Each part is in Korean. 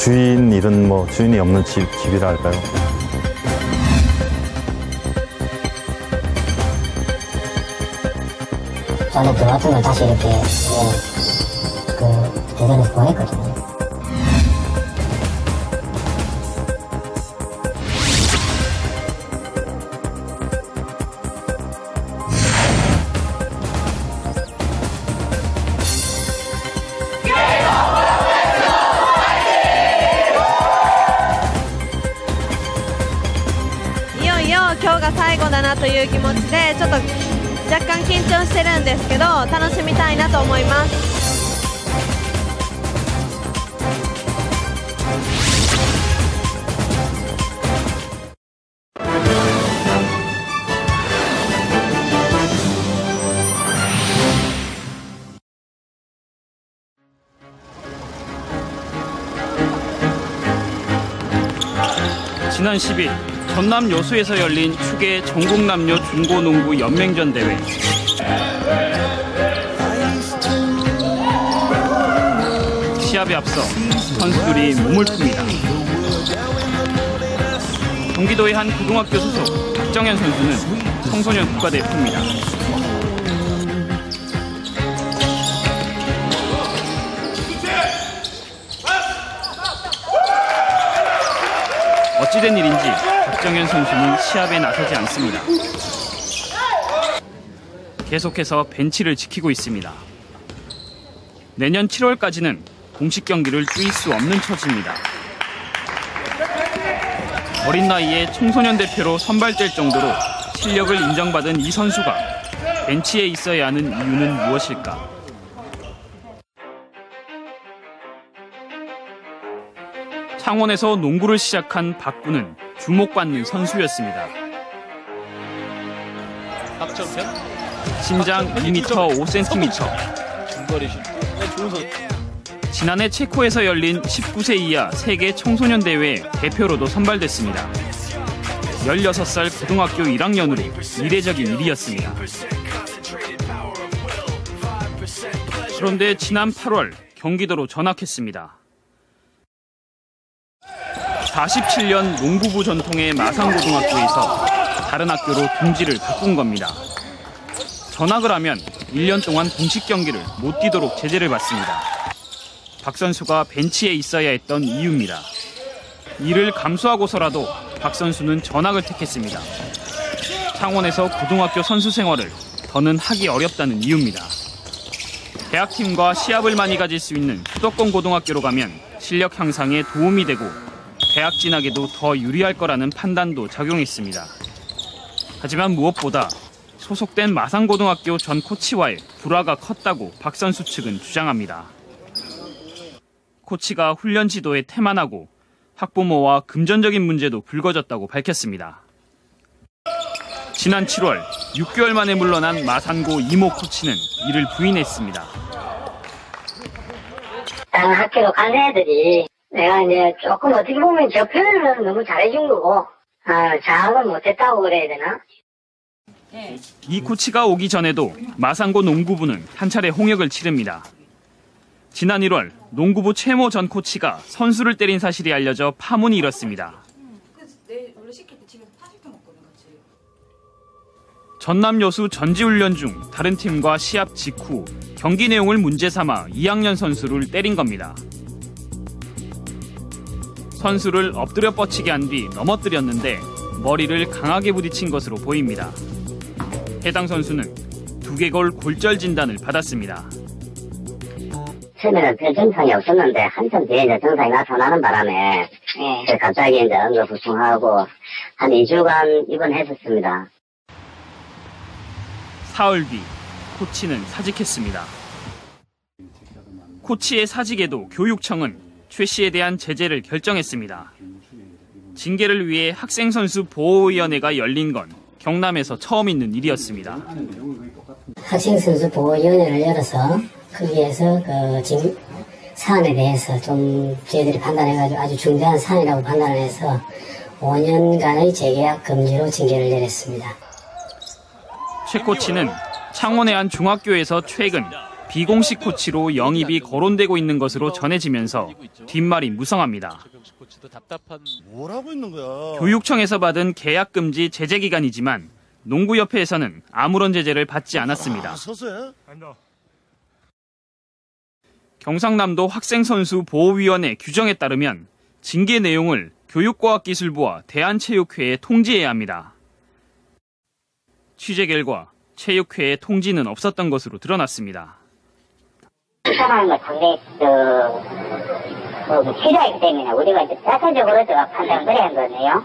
주인 잃은 주인이 없는 집이라 할까요? 전에 그 같은 걸 다시 이렇게 대전에서 보냈거든요.いよいよ今日が最後だなという気持ちでちょっと若干緊張してるんですけど楽しみたいなと思います。지난 10일 전남 여수에서 열린 축의 전국남녀 중고농구 연맹전 대회. 시합에 앞서 선수들이 몸을 풉니다. 경기도의 한 고등학교 소속 박정현 선수는 청소년 국가대표입니다. 어찌된 일인지 박정현 선수는 시합에 나서지 않습니다. 계속해서 벤치를 지키고 있습니다. 내년 7월까지는 공식 경기를 뛸 수 없는 처지입니다. 어린 나이에 청소년 대표로 선발될 정도로 실력을 인정받은 이 선수가 벤치에 있어야 하는 이유는 무엇일까? 창원에서 농구를 시작한 박구는 주목받는 선수였습니다. 신장 2m 5cm. 지난해 체코에서 열린 19세 이하 세계 청소년 대회 대표로도 선발됐습니다. 16살 고등학교 1학년으로 이례적인 일이었습니다. 그런데 지난 8월 경기도로 전학했습니다. 47년 농구부 전통의 마산고등학교에서 다른 학교로 둥지를 바꾼 겁니다. 전학을 하면 1년 동안 공식 경기를 못 뛰도록 제재를 받습니다. 박 선수가 벤치에 있어야 했던 이유입니다. 이를 감수하고서라도 박 선수는 전학을 택했습니다. 창원에서 고등학교 선수 생활을 더는 하기 어렵다는 이유입니다. 대학팀과 시합을 많이 가질 수 있는 수도권 고등학교로 가면 실력 향상에 도움이 되고 대학 진학에도 더 유리할 거라는 판단도 작용했습니다. 하지만 무엇보다 소속된 마산고등학교 전 코치와의 불화가 컸다고 박 선수 측은 주장합니다. 코치가 훈련 지도에 태만하고 학부모와 금전적인 문제도 불거졌다고 밝혔습니다. 지난 7월 6개월 만에 물러난 마산고 이모 코치는 이를 부인했습니다. 다른 학교로 간 애들이 내가 이제 조금 어떻게 보면 저 표현은 너무 잘해준 거고 장악을 못했다고 그래야 되나? 이 코치가 오기 전에도 마산고 농구부는 한 차례 홍역을 치릅니다. 지난 1월 농구부 최모 전 코치가 선수를 때린 사실이 알려져 파문이 일었습니다. 전남 여수 전지훈련 중 다른 팀과 시합 직후 경기 내용을 문제 삼아 2학년 선수를 때린 겁니다. 선수를 엎드려 뻗치게 한 뒤 넘어뜨렸는데 머리를 강하게 부딪힌 것으로 보입니다. 해당 선수는 두개골 골절 진단을 받았습니다. 처음에는 별 증상이 없었는데 한참 뒤에 이제 증상이 나타나는 바람에 갑자기 이제 응급부충하고 한 2주간 입원했었습니다. 사흘 뒤 코치는 사직했습니다. 코치의 사직에도 교육청은 최 씨에 대한 제재를 결정했습니다. 징계를 위해 학생선수보호위원회가 열린 건 경남에서 처음 있는 일이었습니다. 학생선수보호위원회를 열어서 거기에서 사안에 대해서 좀 저희들이 판단해가지고 아주 중대한 사안이라고 판단을 해서 5년간의 재계약 금지로 징계를 내렸습니다. 최 코치는 창원의 한 중학교에서 최근 비공식 코치로 영입이 거론되고 있는 것으로 전해지면서 뒷말이 무성합니다. 뭐라고 있는 거야? 교육청에서 받은 계약 금지 제재 기간이지만 농구협회에서는 아무런 제재를 받지 않았습니다. 서서해? 경상남도 학생선수 보호위원회 규정에 따르면 징계 내용을 교육과학기술부와 대한체육회에 통지해야 합니다. 취재 결과 체육회에 통지는 없었던 것으로 드러났습니다. 상황은 상당히 필요하기 때문에 우리가 이제 자체적으로 판단을 해야 하거든요.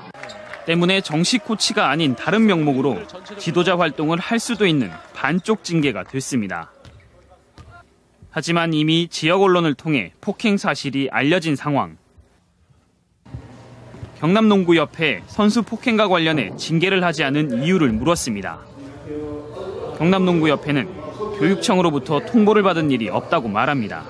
때문에 정식 코치가 아닌 다른 명목으로 지도자 활동을 할 수도 있는 반쪽 징계가 됐습니다. 하지만 이미 지역 언론을 통해 폭행 사실이 알려진 상황. 경남농구협회 선수 폭행과 관련해 징계를 하지 않은 이유를 물었습니다. 경남농구협회는 교육청으로부터 통보를 받은 일이 없다고 말합니다.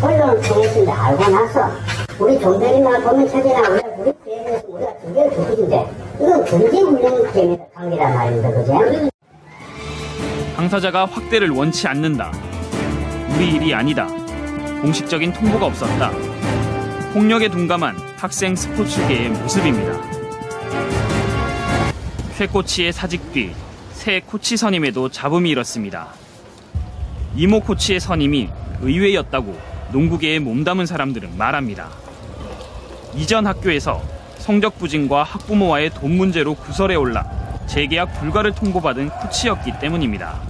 언론을 통해서 알고 나서 우리 종대리나 보면체제나 우리 대회에서 우리가 징계를 줬는데 이건 금지훈련 때문에 강제란 말입니다. 그죠? 당사자가 확대를 원치 않는다. 우리 일이 아니다. 공식적인 통보가 없었다. 폭력에 둔감한 학생 스포츠계의 모습입니다. 최 코치의 사직 뒤 새 코치 선임에도 잡음이 일었습니다. 이모 코치의 선임이 의외였다고 농구계에 몸담은 사람들은 말합니다. 이전 학교에서 성적 부진과 학부모와의 돈 문제로 구설에 올라 재계약 불가를 통보받은 코치였기 때문입니다.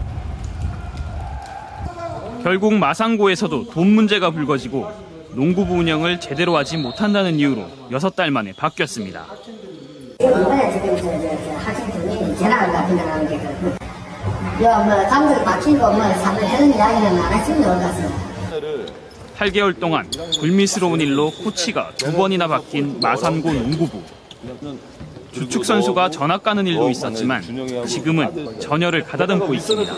결국 마산고에서도 돈 문제가 불거지고 농구부 운영을 제대로 하지 못한다는 이유로 6달 만에 바뀌었습니다. 이번에 지금 학생 중에 전화 같은 거 나오는 게 감독이 바뀌고 3년 되는 이야기는 안 했으면 좋을 것 같습니다. 8개월 동안 불미스러운 일로 코치가 2번이나 바뀐 마산고 농구부. 주축 선수가 전학 가는 일도 있었지만 지금은 전열을 가다듬고 있습니다.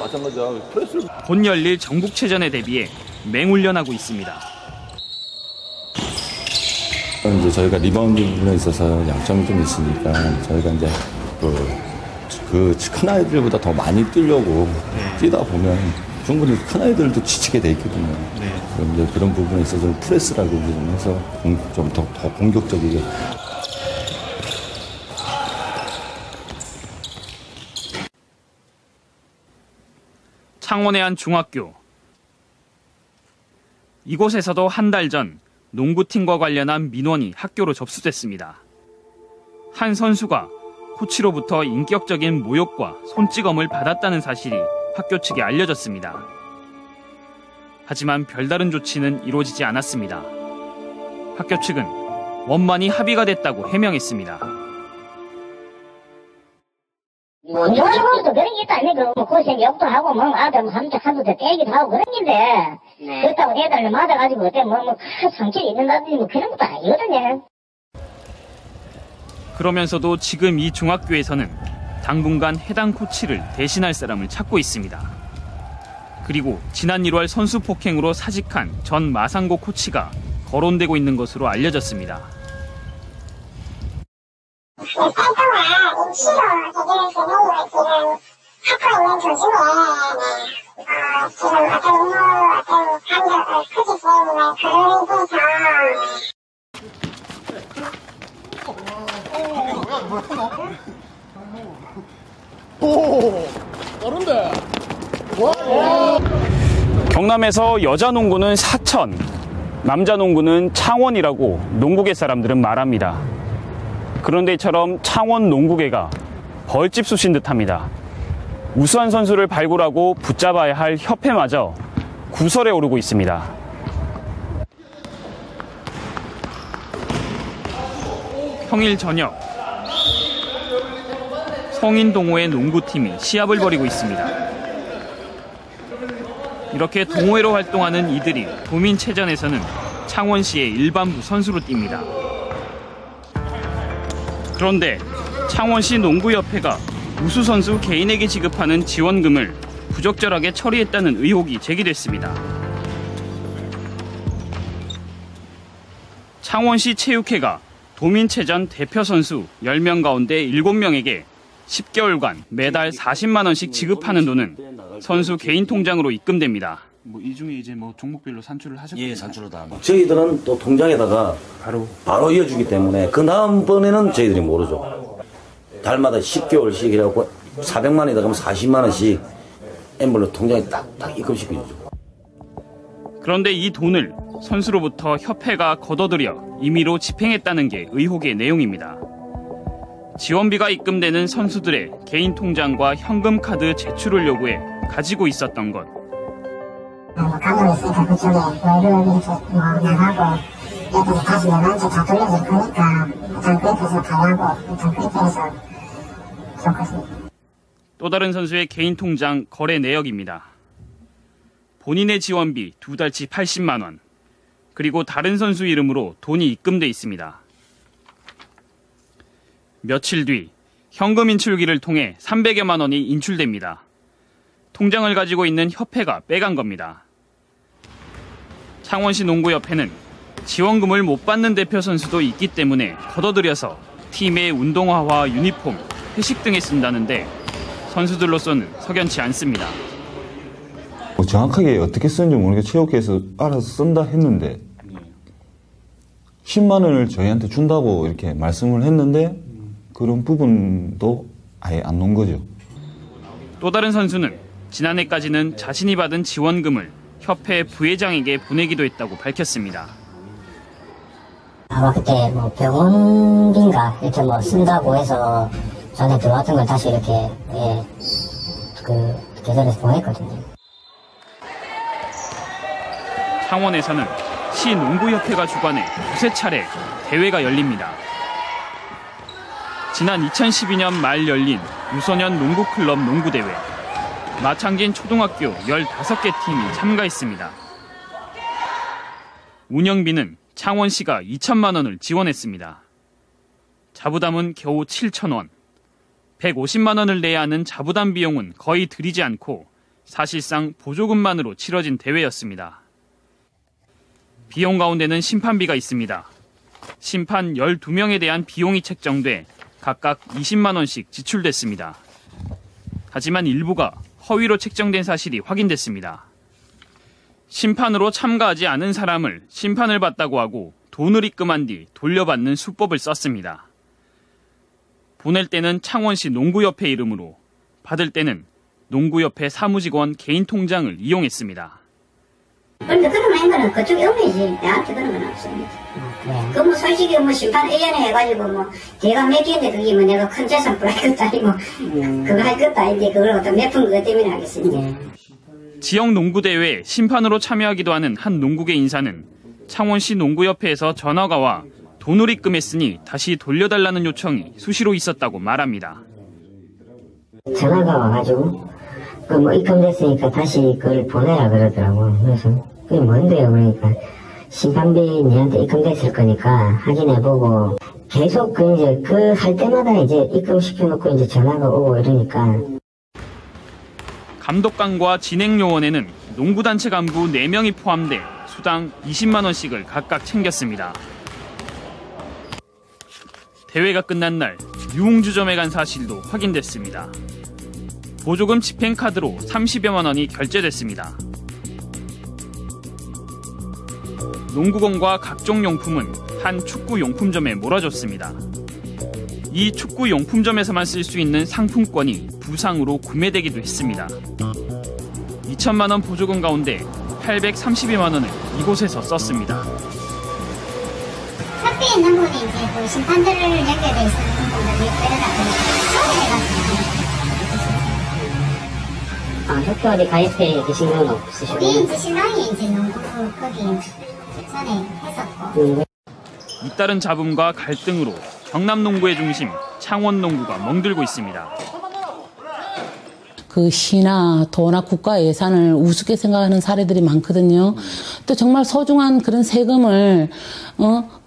곧 열릴 전국체전에 대비해 맹훈련하고 있습니다. 이제 저희가 리바운드 부분에 있어서 양점이 좀 있으니까 저희가 이제 그 큰 아이들보다 더 많이 뛰려고 뛰다 보면 충분히 큰 아이들도 지치게 돼 있거든요. 이제 그런 부분에 있어서 프레스라고 해서 좀 더 공격적이게. 창원의 한 중학교. 이곳에서도 한 달 전 농구팀과 관련한 민원이 학교로 접수됐습니다. 한 선수가 코치로부터 인격적인 모욕과 손찌검을 받았다는 사실이 학교 측에 알려졌습니다. 하지만 별다른 조치는 이루어지지 않았습니다. 학교 측은 원만히 합의가 됐다고 해명했습니다. 농구도 그런 게 있다 아니까 고생 욕도 하고 아들 한두 대 때리기도 하고 그런 건데 그렇다고 애들 맞아가지고 어때 큰 상처를 입는다든지 그런 것도 아니거든요. 그러면서도 지금 이 중학교에서는 당분간 해당 코치를 대신할 사람을 찾고 있습니다. 그리고 지난 1월 선수 폭행으로 사직한 전 마산고 코치가 거론되고 있는 것으로 알려졌습니다. 활동을 임시로 해결할 계획이고 지금 하고 있는 도중에 지금 어떤 의무 어떤 감독 코치 선생님을 거론해서 경남에서 여자 농구는 사천, 남자 농구는 창원이라고 농구계 사람들은 말합니다. 그런데 이처럼 창원 농구계가 벌집 쑤신 듯합니다. 우수한 선수를 발굴하고 붙잡아야 할 협회마저 구설에 오르고 있습니다. 평일 저녁, 성인 동호회 농구팀이 시합을 벌이고 있습니다. 이렇게 동호회로 활동하는 이들이 도민체전에서는 창원시의 일반부 선수로 뜁니다. 그런데 창원시 농구협회가 우수선수 개인에게 지급하는 지원금을 부적절하게 처리했다는 의혹이 제기됐습니다. 창원시 체육회가 도민체전 대표 선수 10명 가운데 7명에게 10개월간 매달 40만 원씩 지급하는 돈은 선수 개인 통장으로 입금됩니다. 뭐 이 중에 이제 뭐 종목별로 산출을 하셨나요? 예, 산출을 다 합니다. 저희들은 또 통장에다가 바로 이어주기 때문에 그 다음번에는 저희들이 모르죠. 달마다 10개월씩 이래갖고 400만 원이다 그러면 40만 원씩 엠블로 통장에 딱 입금시켜주죠. 그런데 이 돈을 선수로부터 협회가 걷어들여 임의로 집행했다는 게 의혹의 내용입니다. 지원비가 입금되는 선수들의 개인 통장과 현금 카드 제출을 요구해 가지고 있었던 것. 가지고 있으니까 그쪽에 월급 이렇게 나가고 이렇게 다시 내한테 다 돌려줄 거니까 일단 그렇게 해서 달라고 일단 그렇게 해서 줬거든요. 또 다른 선수의 개인 통장 거래 내역입니다. 본인의 지원비 2달치 80만 원, 그리고 다른 선수 이름으로 돈이 입금돼 있습니다. 며칠 뒤 현금 인출기를 통해 300여만 원이 인출됩니다. 통장을 가지고 있는 협회가 빼간 겁니다. 창원시 농구협회는 지원금을 못 받는 대표 선수도 있기 때문에 걷어들여서 팀의 운동화와 유니폼, 회식 등에 쓴다는데 선수들로서는 석연치 않습니다. 정확하게 어떻게 쓰는지 모르겠고 체육회에서 알아서 쓴다 했는데 10만 원을 저희한테 준다고 이렇게 말씀을 했는데 그런 부분도 아예 안 놓은 거죠. 또 다른 선수는 지난해까지는 자신이 받은 지원금을 협회 부회장에게 보내기도 했다고 밝혔습니다. 아마 그때 뭐 병원비인가 이렇게 뭐 쓴다고 해서 전에 들어왔던 걸 다시 이렇게 그 계좌에서 보냈거든요. 창원에서는 시 농구협회가 주관해 두세 차례 대회가 열립니다. 지난 2012년 말 열린 유소년 농구클럽 농구대회. 마창진 초등학교 15개 팀이 참가했습니다. 운영비는 창원시가 2천만 원을 지원했습니다. 자부담은 겨우 7천 원. 150만 원을 내야 하는 자부담 비용은 거의 들이지 않고 사실상 보조금만으로 치러진 대회였습니다. 비용 가운데는 심판비가 있습니다. 심판 12명에 대한 비용이 책정돼 각각 20만 원씩 지출됐습니다. 하지만 일부가 허위로 책정된 사실이 확인됐습니다. 심판으로 참가하지 않은 사람을 심판을 받다고 하고 돈을 입금한 뒤 돌려받는 수법을 썼습니다. 보낼 때는 창원시 농구협회 이름으로, 받을 때는 농구협회 사무직원 개인 통장을 이용했습니다. 그런데 그런 거는 그쪽에 의미지. 내한테 그런 건 없습니다. 그 뭐 솔직히 뭐 심판 A연에 해가지고 뭐 걔가 몇 개인데 그게 뭐 내가 큰 재산 불할 것도 아니고 그거 할 것도 아닌데 그걸 어떤 몇 푼 그것 때문에 하겠습니까? 지역 농구대회에 심판으로 참여하기도 하는 한 농구계 인사는 창원시 농구협회에서 전화가 와 돈을 입금했으니 다시 돌려달라는 요청이 수시로 있었다고 말합니다. 전화가 와가지고 그 뭐 입금됐으니까 다시 그걸 보내라 그러더라고. 그래서 그게 뭔데요? 그러니까 심판비 니한테 입금됐을 거니까 확인해보고 계속 그 이제 그 할 때마다 이제 입금시켜놓고 이제 전화가 오고 이러니까. 감독관과 진행요원에는 농구단체 간부 4명이 포함돼 수당 20만 원씩을 각각 챙겼습니다. 대회가 끝난 날 유흥주점에 간 사실도 확인됐습니다. 보조금 집행카드로 30여만 원이 결제됐습니다. 농구공과 각종 용품은 한 축구용품점에 몰아줬습니다. 이 축구용품점에서만 쓸 수 있는 상품권이 부상으로 구매되기도 했습니다. 2천만 원 보조금 가운데 832만 원을 이곳에서 썼습니다. 협회에 있는 분이 이제 그 심판들을 연결돼 있는 분들이 협회 어디 가입해 계신 건 없으시고? 우리 이제 신랑이 이제 농구 거기 전에 했었고. 잇따른 잡음과 갈등으로 경남 농구의 중심 창원 농구가 멍들고 있습니다. 그 시나 도나 국가 예산을 우습게 생각하는 사례들이 많거든요. 또 정말 소중한 그런 세금을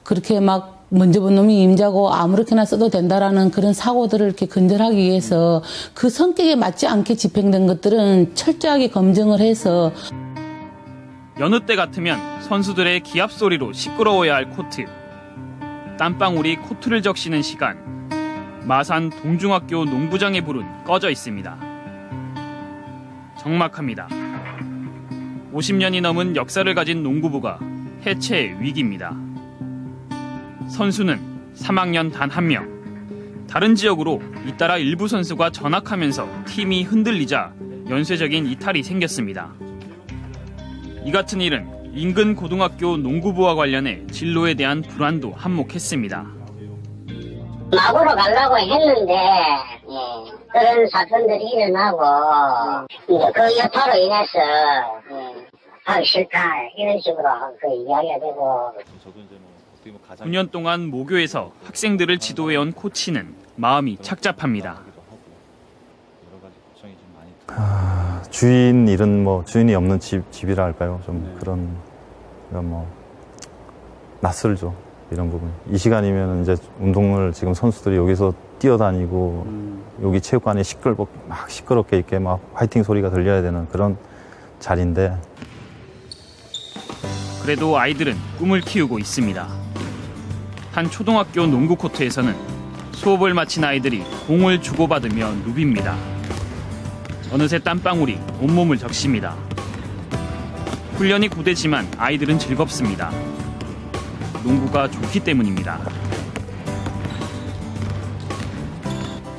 그렇게 막 먼저 본 놈이 임자고 아무렇게나 써도 된다라는 그런 사고들을 이렇게 근절하기 위해서 그 성격에 맞지 않게 집행된 것들은 철저하게 검증을 해서. 여느 때 같으면 선수들의 기합 소리로 시끄러워야 할 코트. 땀방울이 코트를 적시는 시간. 마산 동중학교 농구장의 불은 꺼져 있습니다. 적막합니다. 50년이 넘은 역사를 가진 농구부가 해체 위기입니다. 선수는 3학년 단 1명. 다른 지역으로 잇따라 일부 선수가 전학하면서 팀이 흔들리자 연쇄적인 이탈이 생겼습니다. 이 같은 일은 인근 고등학교 농구부와 관련해 진로에 대한 불안도 한몫했습니다. 막으로 가려고 했는데 그런 사건들이 일어나고 그 여파로 인해서 하기 싫다 이런 식으로 그 이야기가 되고 9년 동안 모교에서 학생들을 지도해온 코치는 마음이 착잡합니다. 주인 일은 뭐 주인이 없는 집이라 할까요? 좀 그런 뭐 낯설죠. 이런 부분. 이 시간이면 이제 운동을 지금 선수들이 여기서 뛰어다니고 여기 체육관에 시끄럽게 이렇게 막 화이팅 소리가 들려야 되는 그런 자리인데. 그래도 아이들은 꿈을 키우고 있습니다. 한 초등학교 농구 코트에서는 수업을 마친 아이들이 공을 주고받으며 누빕니다. 어느새 땀방울이 온몸을 적십니다. 훈련이 고되지만 아이들은 즐겁습니다. 농구가 좋기 때문입니다.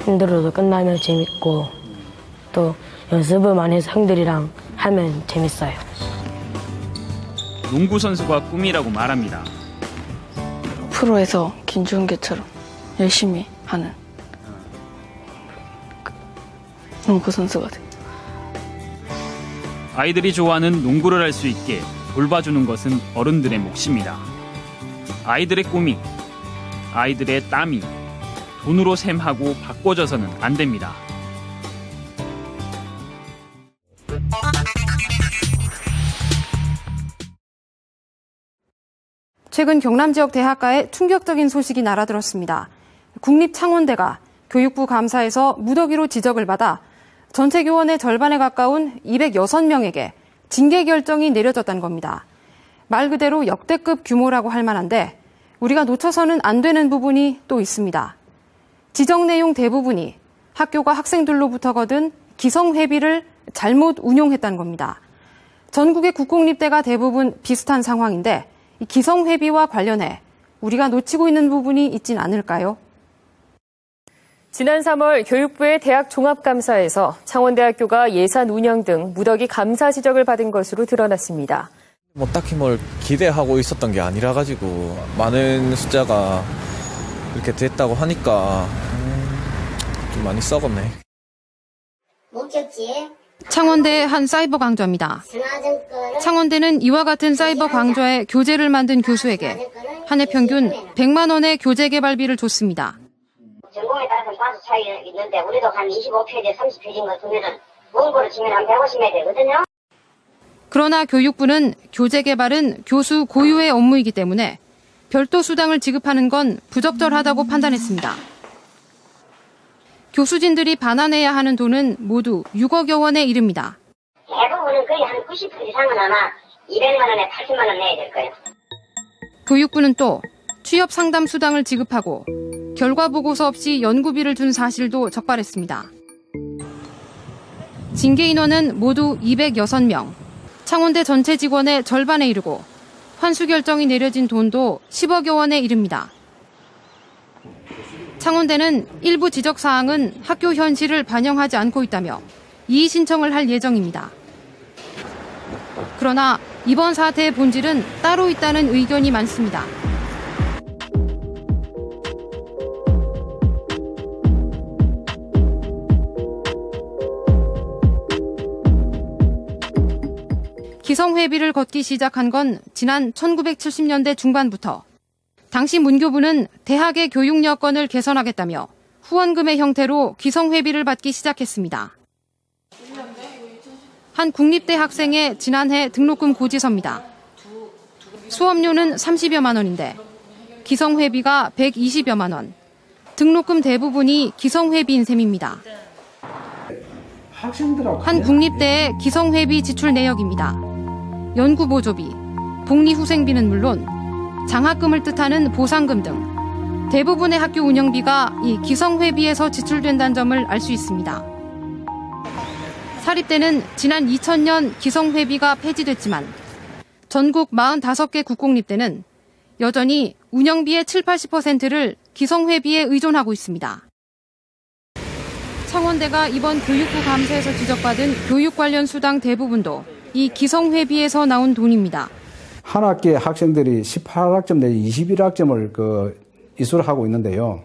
힘들어도 끝나면 재밌고 또 연습을 많이 해서 형들이랑 하면 재밌어요. 농구 선수가 꿈이라고 말합니다. 프로에서 김준규처럼 열심히 하는 농구 선수가 돼. 아이들이 좋아하는 농구를 할 수 있게 돌봐주는 것은 어른들의 몫입니다. 아이들의 꿈이, 아이들의 땀이 돈으로 셈하고 바꿔져서는 안 됩니다. 최근 경남 지역 대학가에 충격적인 소식이 날아들었습니다. 국립창원대가 교육부 감사에서 무더기로 지적을 받아 전체 교원의 절반에 가까운 206명에게 징계 결정이 내려졌다는 겁니다. 말 그대로 역대급 규모라고 할 만한데 우리가 놓쳐서는 안 되는 부분이 또 있습니다. 지적 내용 대부분이 학교가 학생들로부터 거둔 기성회비를 잘못 운용했다는 겁니다. 전국의 국공립대가 대부분 비슷한 상황인데 이 기성회비와 관련해 우리가 놓치고 있는 부분이 있진 않을까요? 지난 3월 교육부의 대학 종합감사에서 창원대학교가 예산 운영 등 무더기 감사 지적을 받은 것으로 드러났습니다. 딱히 뭘 기대하고 있었던 게 아니라 가지고 많은 숫자가 그렇게 됐다고 하니까 좀 많이 썩었네. 목적지에 창원대의 한 사이버 강좌입니다. 창원대는 이와 같은 사이버 강좌에 교재를 만든 교수에게 한 해 평균 100만 원의 교재 개발비를 줬습니다. 전공에 따라서 과수 차이가 있는데 우리도 한 25페이지, 30페이지인 것 같으면 원고를 치면 한 150매 되거든요. 그러나 교육부는 교재 개발은 교수 고유의 업무이기 때문에 별도 수당을 지급하는 건 부적절하다고 판단했습니다. 교수진들이 반환해야 하는 돈은 모두 6억여 원에 이릅니다. 대부분은 거의 한 90% 이상은 아마 200만 원에 80만 원 내야 될 거예요. 교육부는 또 취업 상담 수당을 지급하고 결과 보고서 없이 연구비를 준 사실도 적발했습니다. 징계 인원은 모두 206명, 창원대 전체 직원의 절반에 이르고 환수 결정이 내려진 돈도 10억여 원에 이릅니다. 창원대는 일부 지적 사항은 학교 현실을 반영하지 않고 있다며 이의 신청을 할 예정입니다. 그러나 이번 사태의 본질은 따로 있다는 의견이 많습니다. 기성회비를 걷기 시작한 건 지난 1970년대 중반부터 당시 문교부는 대학의 교육 여건을 개선하겠다며 후원금의 형태로 기성회비를 받기 시작했습니다. 한 국립대 학생의 지난해 등록금 고지서입니다. 수업료는 30여만 원인데 기성회비가 120여만 원, 등록금 대부분이 기성회비인 셈입니다. 한 국립대의 기성회비 지출 내역입니다. 연구보조비, 복리후생비는 물론 장학금을 뜻하는 보상금 등 대부분의 학교 운영비가 이 기성회비에서 지출된다는 점을 알 수 있습니다. 사립대는 지난 2000년 기성회비가 폐지됐지만 전국 45개 국공립대는 여전히 운영비의 70-80%를 기성회비에 의존하고 있습니다. 창원대가 이번 교육부 감사에서 지적받은 교육 관련 수당 대부분도 이 기성회비에서 나온 돈입니다. 한 학기에 학생들이 18학점 내지 21학점을 이수를 하고 있는데요.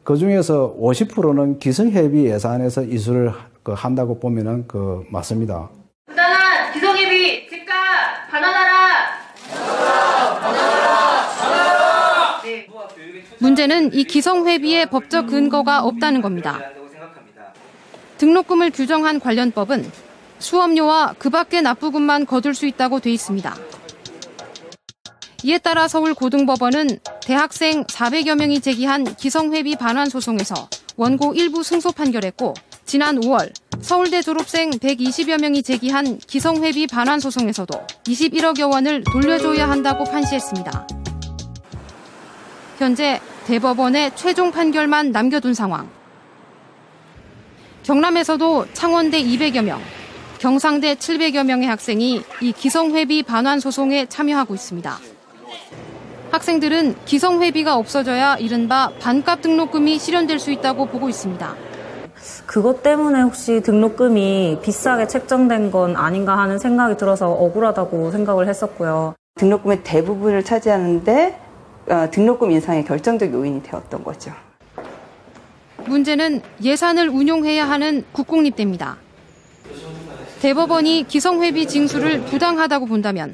그중에서 50%는 기성회비 예산에서 이수를 한다고 보면은 맞습니다. 부당한 기성회비 즉각 반환하라. 문제는 이 기성회비의 법적 근거가 없다는 겁니다. 등록금을 규정한 관련법은 수업료와 그 밖의 납부금만 거둘 수 있다고 돼 있습니다. 이에 따라 서울고등법원은 대학생 400여 명이 제기한 기성회비 반환 소송에서 원고 일부 승소 판결했고, 지난 5월 서울대 졸업생 120여 명이 제기한 기성회비 반환 소송에서도 21억여 원을 돌려줘야 한다고 판시했습니다. 현재 대법원의 최종 판결만 남겨둔 상황. 경남에서도 창원대 200여 명, 경상대 700여 명의 학생이 이 기성회비 반환 소송에 참여하고 있습니다. 학생들은 기성회비가 없어져야 이른바 반값 등록금이 실현될 수 있다고 보고 있습니다. 그것 때문에 혹시 등록금이 비싸게 책정된 건 아닌가 하는 생각이 들어서 억울하다고 생각을 했었고요. 등록금의 대부분을 차지하는데 등록금 인상의 결정적 요인이 되었던 거죠. 문제는 예산을 운용해야 하는 국공립대입니다. 대법원이 기성회비 징수를 부당하다고 본다면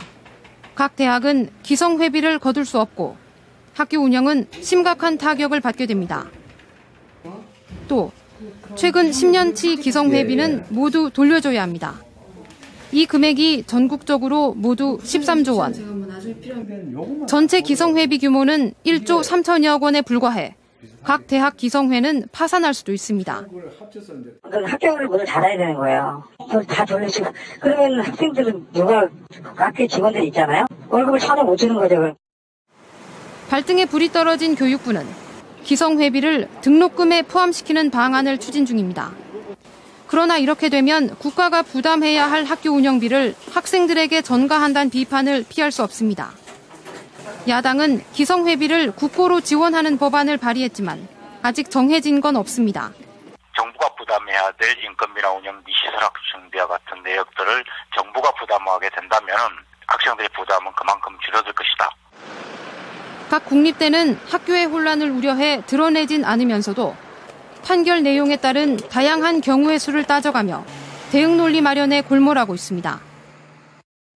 각 대학은 기성회비를 거둘 수 없고 학교 운영은 심각한 타격을 받게 됩니다. 또 최근 10년치 기성회비는 모두 돌려줘야 합니다. 이 금액이 전국적으로 모두 13조 원. 전체 기성회비 규모는 1조 3천여억 원에 불과해 각 대학 기성회는 파산할 수도 있습니다. 학교를 모두 닫아야 되는 거예요. 다 돌려주고. 그러면 학생들은 누가 학교 직원들 있잖아요. 월급을 전혀 못 주는 거죠. 발등에 불이 떨어진 교육부는 기성회비를 등록금에 포함시키는 방안을 추진 중입니다. 그러나 이렇게 되면 국가가 부담해야 할 학교 운영비를 학생들에게 전가한다는 비판을 피할 수 없습니다. 야당은 기성회비를 국고로 지원하는 법안을 발의했지만 아직 정해진 건 없습니다. 정부가 부담해야 될 인건비나 운영비, 시설학생비와 같은 내역들을 정부가 부담하게 된다면 학생들의 부담은 그만큼 줄어들 것이다. 각 국립대는 학교의 혼란을 우려해 드러내진 않으면서도 판결 내용에 따른 다양한 경우의 수를 따져가며 대응 논리 마련에 골몰하고 있습니다.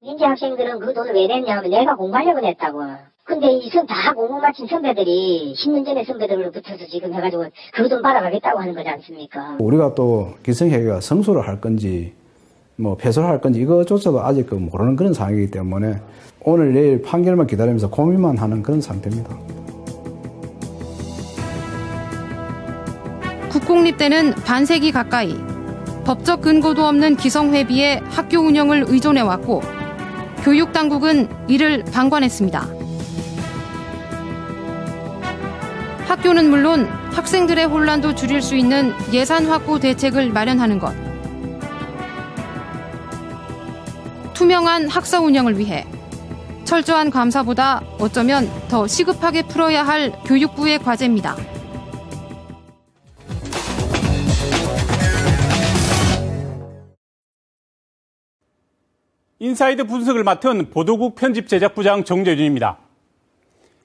인제 학생들은 그 돈을 왜 냈냐면 내가 공부하려고 냈다고. 근데 이 다 공부 마친 선배들이 10년 전에 선배들로 붙어서 지금 해가지고 그 돈 받아가겠다고 하는 거지 않습니까? 우리가 또 기성회비가 성소를 할 건지 폐소를 할 건지 이거조차도 아직 모르는 그런 상황이기 때문에 오늘 내일 판결만 기다리면서 고민만 하는 그런 상태입니다. 국공립대는 반세기 가까이 법적 근거도 없는 기성회비에 학교 운영을 의존해왔고 교육당국은 이를 방관했습니다. 학교는 물론 학생들의 혼란도 줄일 수 있는 예산 확보 대책을 마련하는 것. 투명한 학사 운영을 위해 철저한 감사보다 어쩌면 더 시급하게 풀어야 할 교육부의 과제입니다. 인사이드 분석을 맡은 보도국 편집제작부장 정재준입니다.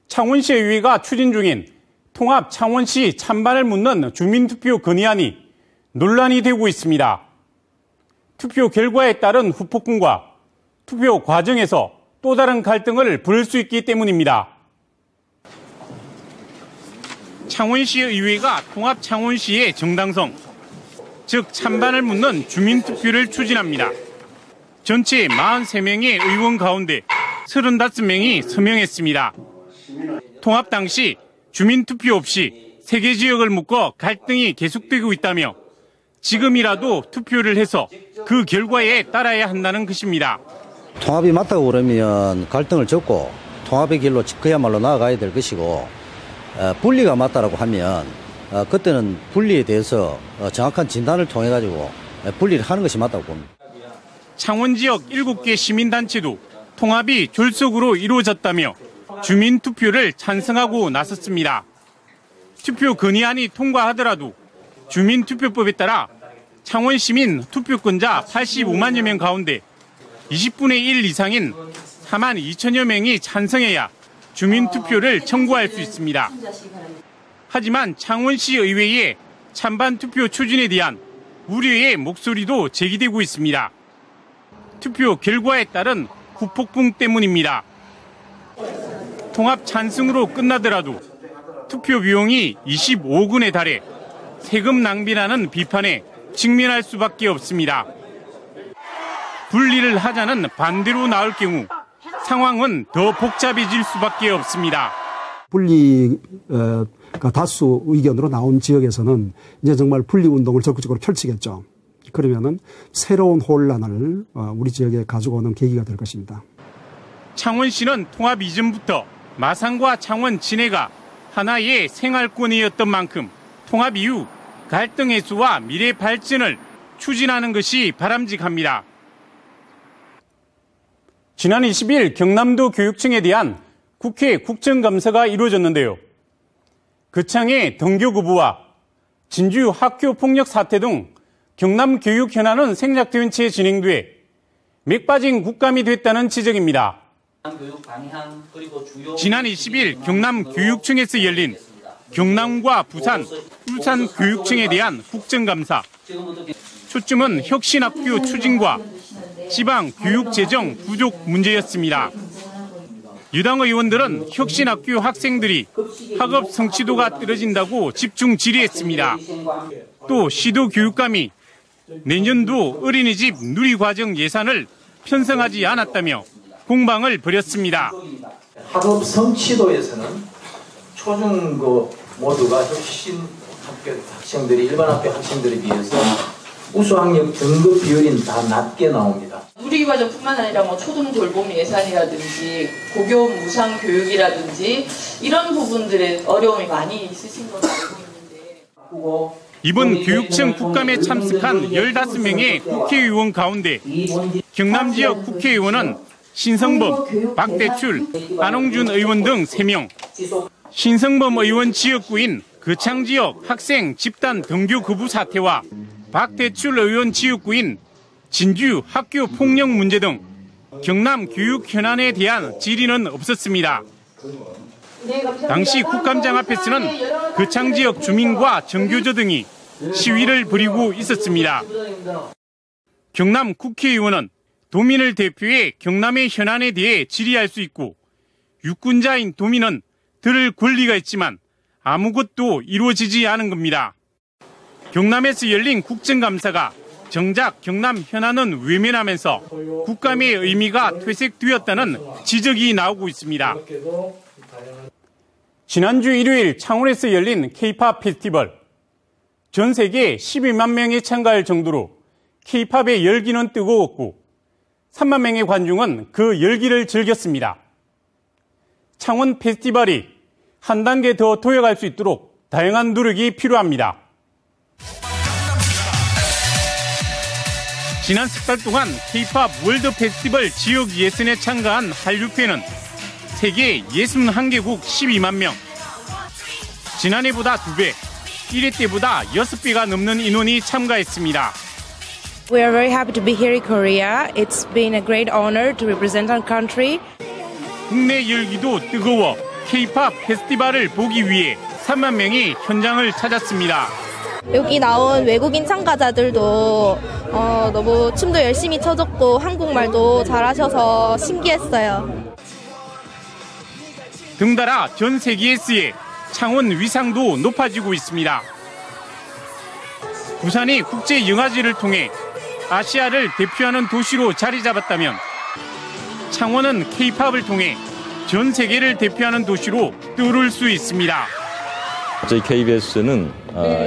창원시의회가 추진 중인 통합 창원시 찬반을 묻는 주민투표 건의안이 논란이 되고 있습니다. 투표 결과에 따른 후폭풍과 투표 과정에서 또 다른 갈등을 부를 수 있기 때문입니다. 창원시의회가 통합 창원시의 정당성, 즉 찬반을 묻는 주민투표를 추진합니다. 전체 43명의 의원 가운데 35명이 서명했습니다. 통합 당시 주민투표 없이 3개 지역을 묶어 갈등이 계속되고 있다며 지금이라도 투표를 해서 그 결과에 따라야 한다는 것입니다. 통합이 맞다고 그러면 갈등을 접고 통합의 길로 그야말로 나아가야 될 것이고 분리가 맞다라고 하면 그때는 분리에 대해서 정확한 진단을 통해 가지고 분리를 하는 것이 맞다고 봅니다. 창원 지역 7개 시민단체도 통합이 졸속으로 이루어졌다며 주민투표를 찬성하고 나섰습니다. 투표 건의안이 통과하더라도 주민투표법에 따라 창원 시민 투표권자 85만여 명 가운데 20분의 1 이상인 4만 2천여 명이 찬성해야 주민투표를 청구할 수 있습니다. 하지만 창원시 의회의 찬반 투표 추진에 대한 우려의 목소리도 제기되고 있습니다. 투표 결과에 따른 후폭풍 때문입니다. 통합 찬성으로 끝나더라도 투표 비용이 25억 원에 달해 세금 낭비라는 비판에 직면할 수밖에 없습니다. 분리를 하자는 반대로 나올 경우 상황은 더 복잡해질 수밖에 없습니다. 분리가 다수 의견으로 나온 지역에서는 이제 정말 분리 운동을 적극적으로 펼치겠죠. 그러면은 새로운 혼란을 우리 지역에 가져오는 계기가 될 것입니다. 창원시는 통합 이전부터 마산과 창원 진해가 하나의 생활권이었던 만큼 통합 이후 갈등 해소와 미래 발전을 추진하는 것이 바람직합니다. 지난 20일 경남도 교육청에 대한 국회 국정감사가 이루어졌는데요. 거창의 등교 거부와 진주 학교 폭력 사태 등 경남 교육 현안은 생략된 채 진행돼 맥 빠진 국감이 됐다는 지적입니다. 지난 20일 경남 교육청에서 열린 경남과 부산, 울산 교육청에 대한 국정감사. 초점은 혁신학교 추진과 지방 교육재정 부족 문제였습니다. 여당 의원들은 혁신학교 학생들이 학업 성취도가 떨어진다고 집중 질의했습니다. 또 시도교육감이 내년도 어린이집 누리과정 예산을 편성하지 않았다며 공방을 벌였습니다. 학업 성취도에서는 초중고 모두가 혁신 학교 학생들이 일반 학교 학생들에 비해서 우수학력 등급 비율이 다 낮게 나옵니다. 누리과정뿐만 아니라 뭐 초등 돌봄 예산이라든지 고교 무상 교육이라든지 이런 부분들에 어려움이 많이 있으신 걸로 알고 있는데. 이번 교육청 국감에 참석한 15명의 국회의원 가운데 경남 지역 국회의원은 신성범, 박대출, 안홍준 의원 등 3명, 신성범 의원 지역구인 거창 지역 학생 집단 등교 거부 사태와 박대출 의원 지역구인 진주 학교 폭력 문제 등 경남 교육 현안에 대한 질의는 없었습니다. 당시 국감장 앞에서는 거창 지역 주민과 정교조 등이 시위를 벌이고 있었습니다. 경남 국회의원은 도민을 대표해 경남의 현안에 대해 질의할 수 있고 유권자인 도민은 들을 권리가 있지만 아무것도 이루어지지 않은 겁니다. 경남에서 열린 국정감사가 정작 경남 현안은 외면하면서 국감의 의미가 퇴색되었다는 지적이 나오고 있습니다. 지난주 일요일 창원에서 열린 K-팝 페스티벌. 전 세계 12만 명이 참가할 정도로 K-팝의 열기는 뜨거웠고 3만 명의 관중은 그 열기를 즐겼습니다. 창원 페스티벌이 한 단계 더 도약할 수 있도록 다양한 노력이 필요합니다. 지난 석 달 동안 K-팝 월드 페스티벌 지역 예선에 참가한 한류팬은 세계 61개국 12만 명. 지난해보다 2배, 1회 때보다 6배가 넘는 인원이 참가했습니다. We are very happy to be here in Korea. It's been a great honor to represent our country. 국내 열기도 뜨거워 K-팝 페스티벌을 보기 위해 3만 명이 현장을 찾았습니다. 여기 나온 외국인 참가자들도 너무 춤도 열심히 춰줬고 한국말도 잘하셔서 신기했어요. 등달아 전 세계에서의 창원 위상도 높아지고 있습니다. 부산이 국제영화제를 통해 아시아를 대표하는 도시로 자리 잡았다면 창원은 K-팝을 통해 전 세계를 대표하는 도시로 떠오를 수 있습니다. 저희 KBS는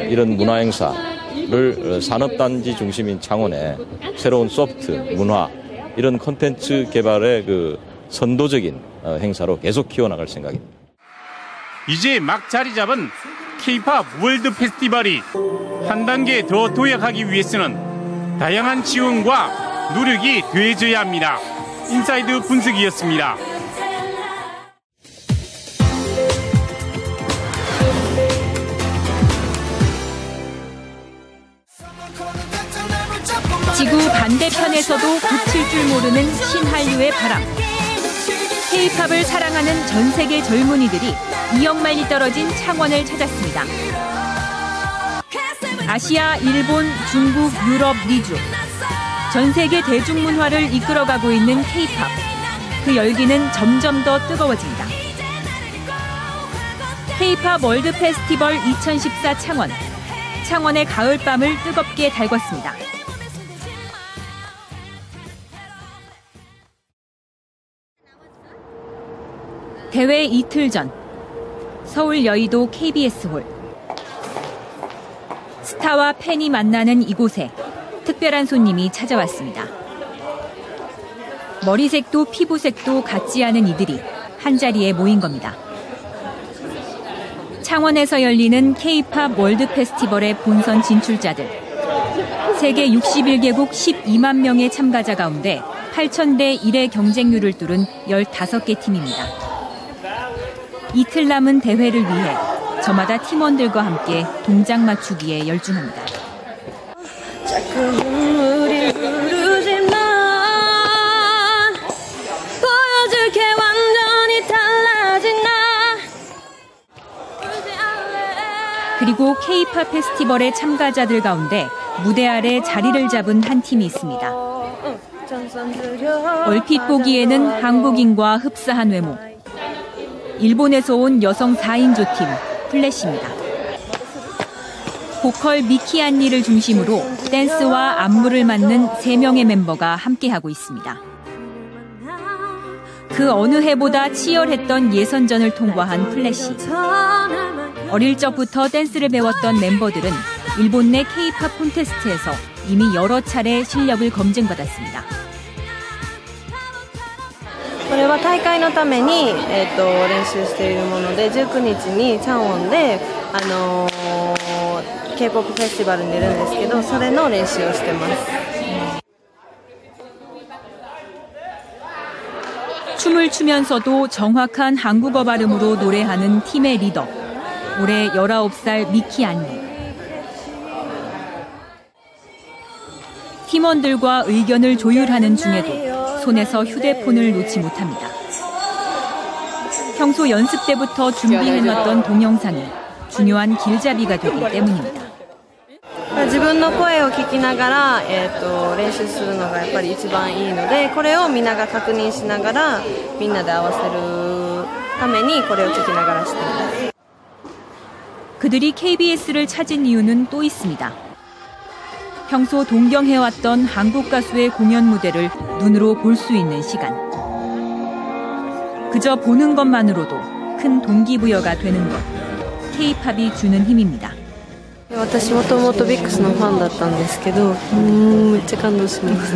이런 문화행사를 산업단지 중심인 창원에 새로운 소프트, 문화, 이런 콘텐츠 개발의 그 선도적인 행사로 계속 키워나갈 생각입니다. 이제 막 자리 잡은 K-팝 월드 페스티벌이 한 단계 더 도약하기 위해서는 다양한 지원과 노력이 더해져야 합니다. 인사이드 분석이었습니다. 지구 반대편에서도 그칠 줄 모르는 신한류의 바람. K-팝을 사랑하는 전 세계 젊은이들이 2억 마일이 떨어진 창원을 찾았습니다. 아시아, 일본, 중국, 유럽 4주. 전 세계 대중문화를 이끌어가고 있는 K-팝. 그 열기는 점점 더 뜨거워집니다. K-팝 월드 페스티벌 2014 창원. 창원의 가을밤을 뜨겁게 달궜습니다. 대회 이틀 전, 서울 여의도 KBS홀. 스타와 팬이 만나는 이곳에 특별한 손님이 찾아왔습니다. 머리색도 피부색도 같지 않은 이들이 한자리에 모인 겁니다. 창원에서 열리는 K-팝 월드 페스티벌의 본선 진출자들. 세계 61개국 12만 명의 참가자 가운데 8,000대 1의 경쟁률을 뚫은 15개 팀입니다. 이틀 남은 대회를 위해 저마다 팀원들과 함께 동작 맞추기에 열중합니다. 자꾸 눈물이 흐르지만 보여줄게 완전히 달라진 나. 그리고 K-팝 페스티벌의 참가자들 가운데 무대 아래 자리를 잡은 한 팀이 있습니다. 얼핏 보기에는 한국인과 흡사한 외모. 일본에서 온 여성 4인조 팀 플래시입니다. 보컬 미키 안니를 중심으로 댄스와 안무를 맡는 3명의 멤버가 함께하고 있습니다. 그 어느 해보다 치열했던 예선전을 통과한 플래시. 어릴 적부터 댄스를 배웠던 멤버들은 일본 내 K-팝 콘테스트에서 이미 여러 차례 실력을 검증받았습니다. これは大会のために、練習しているもので、19日にチャンウォンで、K-POP フェスティバルに出るんですけど、それの練習をしてます。 춤을 추면서도 정확한 한국어 발음으로 노래하는 팀의 리더. 올해 19살 미키 안니. 팀원들과 의견을 조율하는 중에도 손에서 휴대폰을 놓지 못합니다. 평소 연습 때부터 준비해놨던 동영상이 중요한 길잡이가 되기 때문입니다. 自分の声を聞きながら、練習するのがやっぱり一番いいので、これをみんなが確認しながらみんなで合わせるためにこれを聞きながらしています。 그들이 KBS를 찾은 이유는 또 있습니다. 평소 동경해왔던 한국 가수의 공연 무대를 눈으로 볼 수 있는 시간. 그저 보는 것만으로도 큰 동기부여가 되는 것. K-팝이 주는 힘입니다. 私もともとビックスのファンだったんですけど、めっちゃ感動します。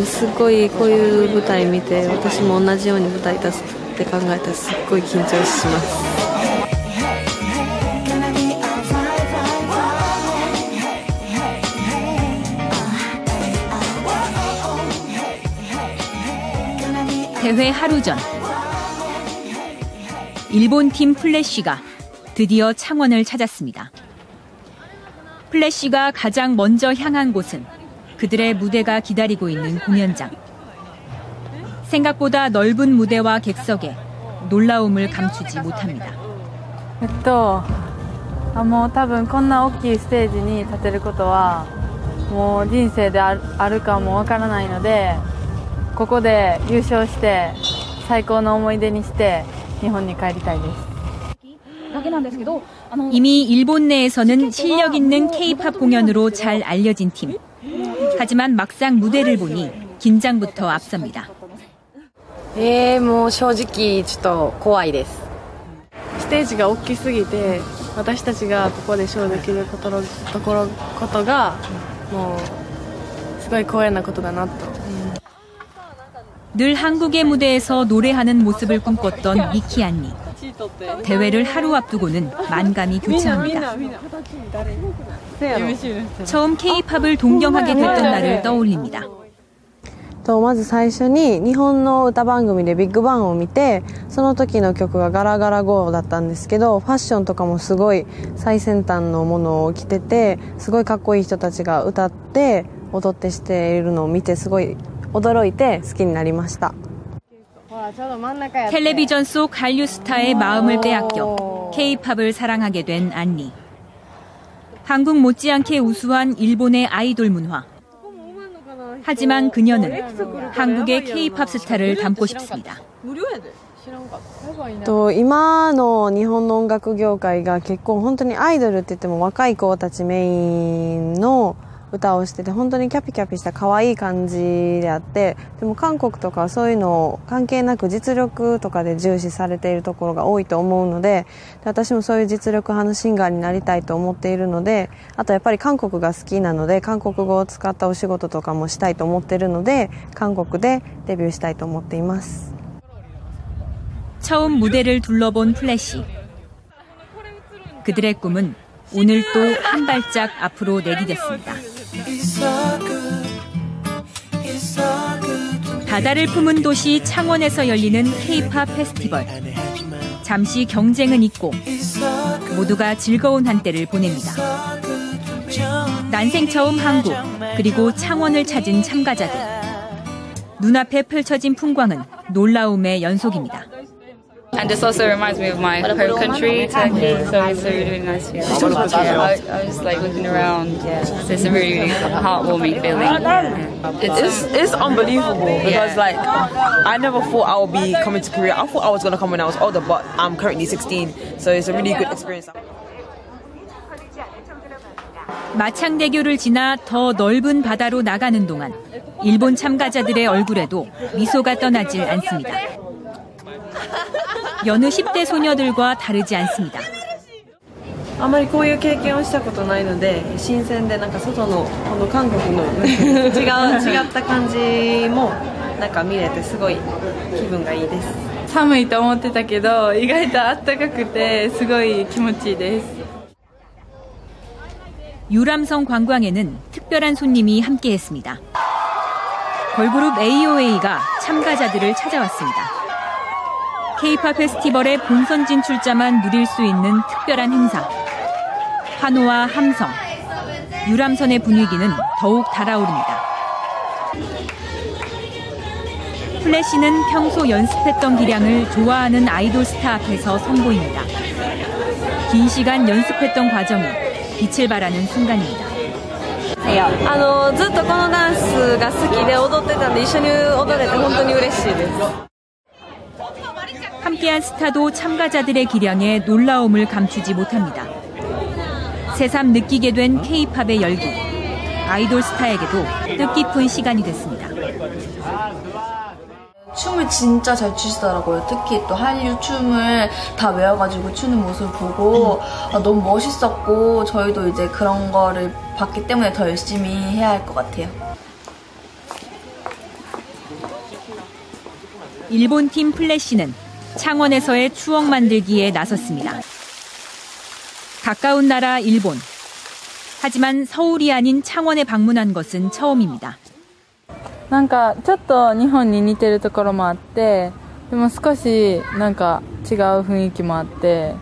すごいこういう舞台見て、私も同じように舞台立つって考えたらすっごい緊張します。 대회 하루 전, 일본 팀 플래시가 드디어 창원을 찾았습니다. 플래시가 가장 먼저 향한 곳은 그들의 무대가 기다리고 있는 공연장. 생각보다 넓은 무대와 객석에 놀라움을 감추지 못합니다. もう多分こんな大きいステージに立てることはもう人生であるかもわからないので、ここで優勝して最高の思い出にして日本に帰りたいです。 이미 일본 내에서는 실력 있는 K-팝 공연으로 잘 알려진 팀. 하지만 막상 무대를 보니 긴장부터 앞섭니다. もう正直ちょっと怖いです。ステージが大きすぎて、私たちがここでショーできることがもうすごい光栄なことだなと。 늘 한국의 무대에서 노래하는 모습을 꿈꿨던 미키 안니. 대회를 하루 앞두고는 만감이 교차합니다. 처음 K-팝을 동경하게 됐던 날을 떠올립니다. まず最初に日本の歌番組でビッグバンを見て、その時の曲がガラガラ号だったんですけど、ファッションとかもすごい最先端のものを着てて、すごいかっこいい人たちが歌って踊ってしているのを見て、すごい驚いて好きになりました。 텔레비전 속 한류 스타의 마음을 빼앗겨 K-팝을 사랑하게 된 안리. 한국 못지않게 우수한 일본의 아이돌 문화. 하지만 그녀는 한국의 K-팝 스타를 닮고 싶습니다. 今の日本の音楽業界が結構本当にアイドルって言っても若い子たちメインの歌をしてて、本当にキャピキャピした可愛い感じであって、でも韓国とかはそういうの関係なく実力とかで重視されているところが多いと思うので、私もそういう実力派のシンガーになりたいと思っているので、あとやっぱり韓国が好きなので韓国語を使ったお仕事とかもしたいと思っているので、韓国でデビューしたいと思っています。 처음 무대를 둘러본 플래시. 그들의 꿈은 오늘 또 한 발짝 앞으로 내디뎠습니다. 바다를 품은 도시 창원에서 열리는 K-팝 페스티벌. 잠시 경쟁은 있고 모두가 즐거운 한때를 보냅니다. 난생 처음 한국 그리고 창원을 찾은 참가자들. 눈앞에 펼쳐진 풍광은 놀라움의 연속입니다. And this also reminds me of my home country, Turkey, so it's a really nice feeling. I was like looking around, so it's a really heartwarming feeling. It's unbelievable because like I never thought I would be coming to Korea. I thought I was going to come when I was older, but I'm currently 16, so it's a really good experience. 마창대교를 지나 더 넓은 바다로 나가는 동안 일본 참가자들의 얼굴에도 미소가 떠나질 않습니다. 여느 10대 소녀들과 다르지 않습니다. あまりこういう経験をしたことないので新鮮で、なんか外のこの韓国の違った感じもなんか見れてすごい気分がいいです。寒いと思ってたけど意外と暖かくてすごい気持ちいいです。 유람선 관광에는 특별한 손님이 함께했습니다. 걸그룹 AOA가 참가자들을 찾아왔습니다. K-팝 페스티벌의 본선 진출자만 누릴 수 있는 특별한 행사. 환호와 함성, 유람선의 분위기는 더욱 달아오릅니다. 플래시는 평소 연습했던 기량을 좋아하는 아이돌 스타 앞에서 선보입니다. 긴 시간 연습했던 과정이 빛을 발하는 순간입니다. ずっとこのダンスが好きで踊ってたんで一緒に踊れて本当に嬉しいです。 함께한 스타도 참가자들의 기량에 놀라움을 감추지 못합니다. 새삼 느끼게 된 K-팝의 열기. 아이돌 스타에게도 뜻깊은 시간이 됐습니다. 춤을 진짜 잘 추시더라고요. 특히 또 한류 춤을 다 외워가지고 추는 모습을 보고 너무 멋있었고 저희도 이제 그런 거를 봤기 때문에 더 열심히 해야 할 것 같아요. 일본 팀 플래시는 창원에서의 추억 만들기에 나섰습니다. 가까운 나라 일본. 하지만 서울이 아닌 창원에 방문한 것은 처음입니다. なんかちょっと日本に似てるところもあって、でも少しなんか違う雰囲気もあって、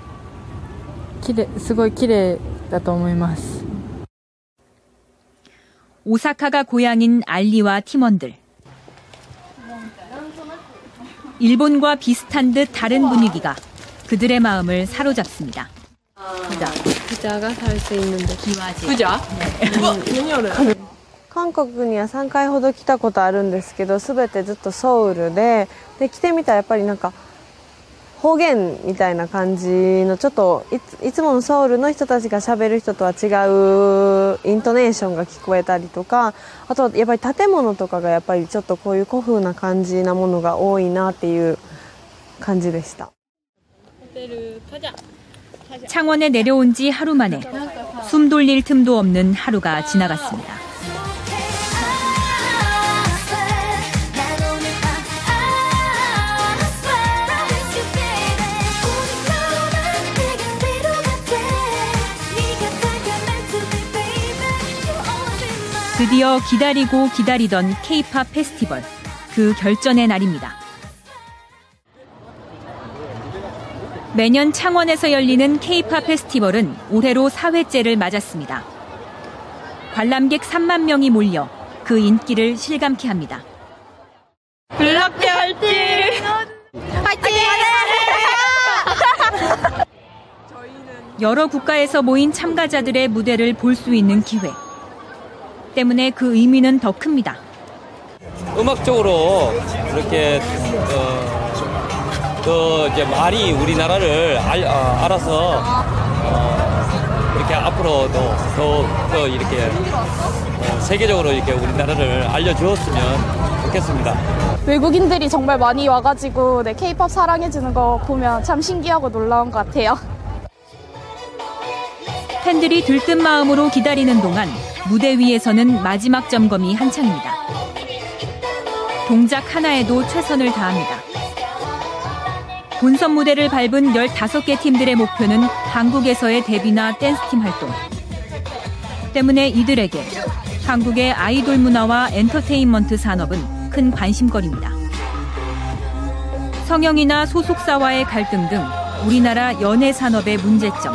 すごい綺麗だと思います。 오사카가 고향인 알리와 팀원들. 일본과 비슷한 듯 다른 분위기가 그들의 마음을 사로잡습니다. 부자가 살 수 있는데 기와지. 부자? 네. 韓国には3回ほど来たことあるんですけど、全てずっとソウルで来てみたらやっぱりなんか方言みたいな感じのちょっといつものソウルの人たちが喋る人とは違うイントネーションが聞こえたりとか、あとやっぱり建物とかがやっぱりちょっとこういう古風な感じなものが多いなっていう感じでした。 창원에 내려온 지 하루 만에 숨 돌릴 틈도 없는 하루가 지나갔습니다. 드디어 기다리고 기다리던 K-팝 페스티벌, 그 결전의 날입니다. 매년 창원에서 열리는 K-팝 페스티벌은 올해로 4회째를 맞았습니다. 관람객 3만 명이 몰려 그 인기를 실감케 합니다. 블락비 화이팅! 화이팅! 여러 국가에서 모인 참가자들의 무대를 볼 수 있는 기회. 때문에 그 의미는 더 큽니다. 음악적으로 이렇게 이제 많이 우리나라를 알아서 이렇게 앞으로도 더 이렇게 세계적으로 이렇게 우리나라를 알려주었으면 좋겠습니다. 외국인들이 정말 많이 와가지고 K-팝 사랑해주는 거 보면 참 신기하고 놀라운 것 같아요. 팬들이 들뜬 마음으로 기다리는 동안 무대 위에서는 마지막 점검이 한창입니다. 동작 하나에도 최선을 다합니다. 본선 무대를 밟은 15개 팀들의 목표는 한국에서의 데뷔나 댄스팀 활동. 때문에 이들에게 한국의 아이돌 문화와 엔터테인먼트 산업은 큰 관심거리입니다. 성형이나 소속사와의 갈등 등 우리나라 연예 산업의 문제점.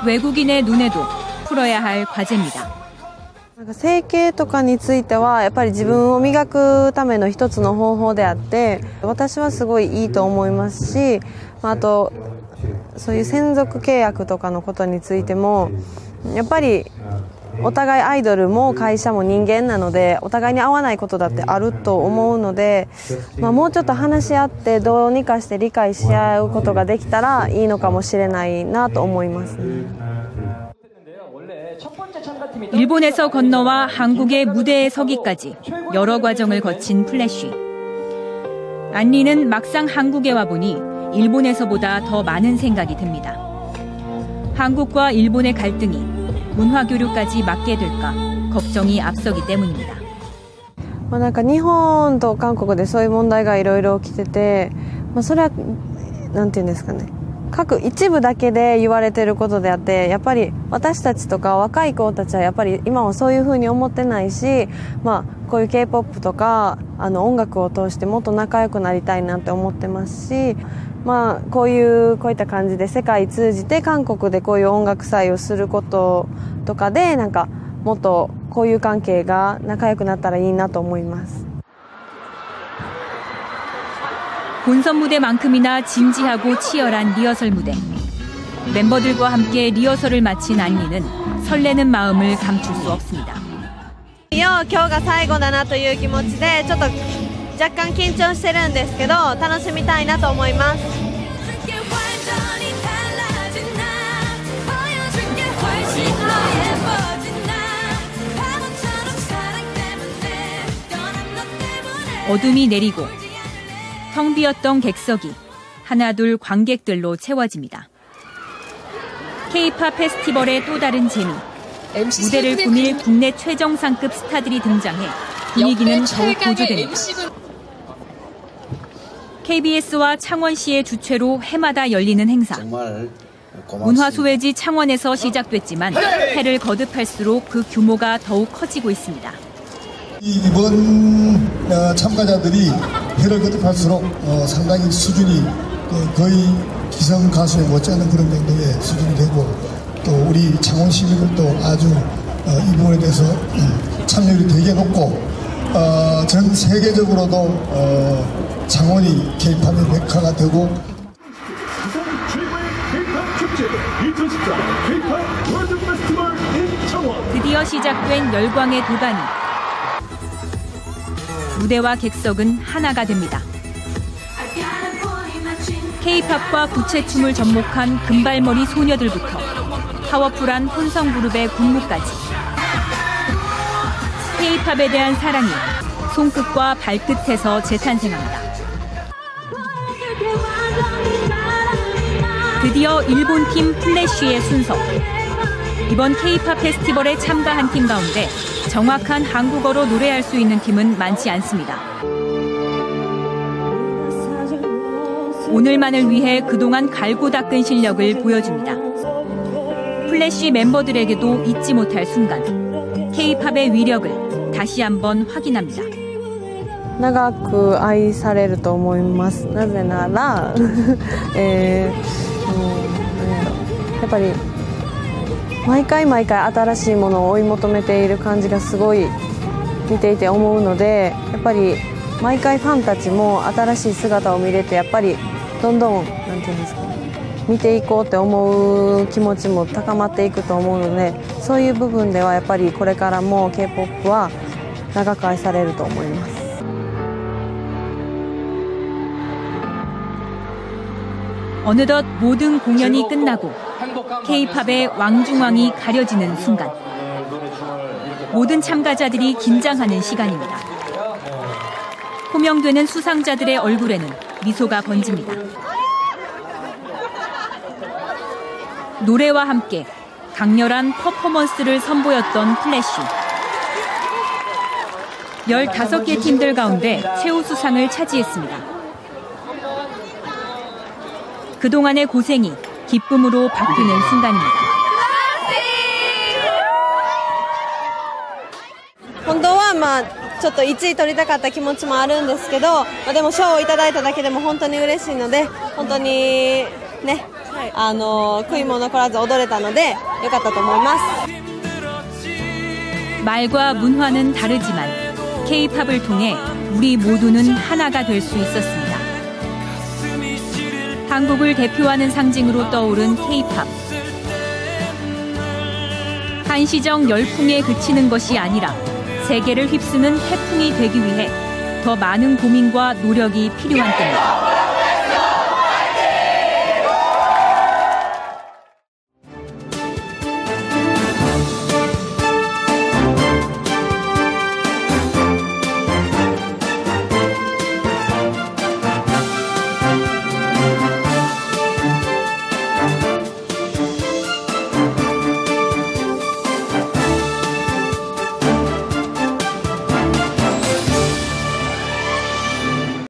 외국인의 눈에도 풀어야 할 과제입니다. 整形とかについてはやっぱり自分を磨くための一つの方法であって私はすごいいいと思いますしあとそういう専属契約とかのことについてもやっぱりお互いアイドルも会社も人間なのでお互いに合わないことだってあると思うので、もうちょっと話し合ってどうにかして理解し合うことができたらいいのかもしれないなと思います。 일본에서 건너와 한국의 무대에 서기까지 여러 과정을 거친 플래쉬. 안리는 막상 한국에 와보니 일본에서보다 더 많은 생각이 듭니다. 한국과 일본의 갈등이 문화 교류까지 맞게 될까 걱정이 앞서기 때문입니다. なんか日本と韓国でそういう問題がいろいろ起きてて、それはなんていうんですかね。 各一部だけで言われてることであってやっぱり私たちとか若い子たちはやっぱり今はそういうふうに思ってないし、こういう K-POP とか音楽を通してもっと仲良くなりたいなって思ってますし、こういった感じで世界通じて韓国でこういう音楽祭をすることとかでなんかもっとこういう関係が仲良くなったらいいなと思います。 본선 무대만큼이나 진지하고 치열한 리허설 무대. 멤버들과 함께 리허설을 마친 안리는 설레는 마음을 감출 수 없습니다. 今日が最後だなという気持ちでちょっと若干緊張してるんですけど楽しみたいなと思います。 어둠이 내리고 텅 비었던 객석이 하나둘 관객들로 채워집니다. K-팝 페스티벌의 또 다른 재미. 무대를 꾸밀 국내 최정상급 스타들이 등장해 분위기는 더욱 고조됩니다. KBS와 창원시의 주최로 해마다 열리는 행사. 문화소외지 창원에서 시작됐지만 해를 거듭할수록 그 규모가 더욱 커지고 있습니다. 이번 참가자들이 해를 거듭할수록 상당히 수준이 거의 기성 가수에 못지않은 그런 정도의 수준이 되고 또 우리 창원 시민들도 아주 이 부분에 대해서 참여율이 되게 높고 전 세계적으로도 창원이 K-팝의 메카가 되고 드디어 시작된 열광의 도가니. 무대와 객석은 하나가 됩니다. K-팝과 구체춤을 접목한 금발머리 소녀들부터 파워풀한 혼성그룹의 군무까지 K-팝에 대한 사랑이 손끝과 발끝에서 재탄생합니다. 드디어 일본팀 플래쉬의 순서. 이번 K-팝 페스티벌에 참가한 팀 가운데 정확한 한국어로 노래할 수 있는 팀은 많지 않습니다. 오늘만을 위해 그동안 갈고 닦은 실력을 보여줍니다. 플래쉬 멤버들에게도 잊지 못할 순간. K-팝의 위력을 다시 한번 확인합니다. 長く愛されると思います。なぜなら、やっぱり毎回毎回新しいものを追い求めている感じがすごい見ていて思うので、やっぱり毎回ファンたちも新しい姿を見れて、やっぱりどんどんなんていうんですかね、見ていこうって思う気持ちも高まっていくと思うので、そういう部分ではやっぱりこれからも K-POP は長く愛されると思います。 어느덧 모든 공연이 끝나고 K-팝의 왕중왕이 가려지는 순간 모든 참가자들이 긴장하는 시간입니다. 호명되는 수상자들의 얼굴에는 미소가 번집니다. 노래와 함께 강렬한 퍼포먼스를 선보였던 플래시. 15개 팀들 가운데 최우수상을 차지했습니다. 그동안의 고생이 기쁨으로 바뀌는 순간입니다. 本当はちょっと1位取りたかった気持ちもあるんですけど、でも賞をいただいただけでも本当に嬉しいので、本当にね、悔いも残らず踊れたので良かったと思います。 말과 문화는 다르지만 K-팝을 통해 우리 모두는 하나가 될 수 있었습니다. 한국을 대표하는 상징으로 떠오른 K-팝. 한시적 열풍에 그치는 것이 아니라 세계를 휩쓰는 태풍이 되기 위해 더 많은 고민과 노력이 필요한 때입니다.